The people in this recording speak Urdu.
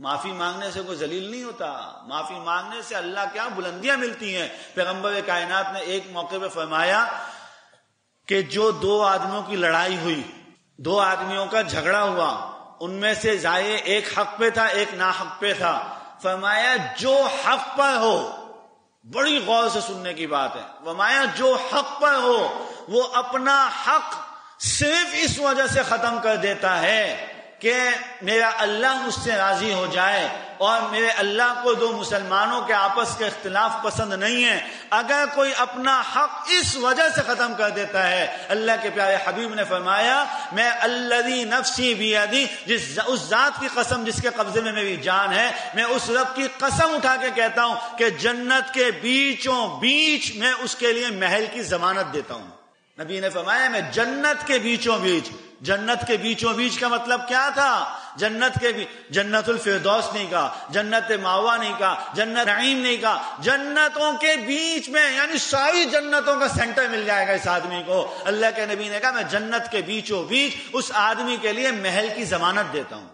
معافی مانگنے سے کوئی ذلیل نہیں ہوتا، معافی مانگنے سے اللہ کیا بلندیاں ملتی ہیں۔ پیغمبر کائنات نے ایک موقع پہ فرمایا کہ جو دو آدمیوں کی لڑائی ہوئی، دو آدمیوں کا جھگڑا ہوا، ان میں سے ضائع ایک حق پہ تھا ایک ناحق پہ تھا، فرمایا جو حق پر ہو، بڑی غور سے سننے کی بات ہے، فرمایا جو حق پر ہو وہ اپنا حق صرف اس وجہ سے ختم کر دیتا ہے کہ میرا اللہ مجھ سے راضی ہو جائے، اور میرے اللہ کو دو مسلمانوں کے آپس کے اختلاف پسند نہیں ہے۔ اگر کوئی اپنا حق اس وجہ سے ختم کر دیتا ہے، اللہ کے پیارے حبیب نے فرمایا میں الذی نفسی بیدی، اس ذات کی قسم جس کے قبضے میں میری جان ہے، میں اس رب کی قسم اٹھا کے کہتا ہوں کہ جنت کے بیچوں بیچ میں اس کے لیے محل کی ضمانت دیتا ہوں۔ نبی نے فرمایا میں جنت کے بیچوں بیچ، جنت کے بیچوں بیچ کا مطلب کیا تھا؟ جنت الفردوس نہیں کہا، جنت ماوا نہیں کہا، جنت نعیم نہیں کہا، جنتوں کے بیچ میں، یعنی ساری جنتوں کا سینٹر مل جائے گا اس آدمی کو۔ اللہ کے نبی نے کہا میں جنت کے بیچوں بیچ اس آدمی کے لیے محل کی ضمانت دیتا ہوں۔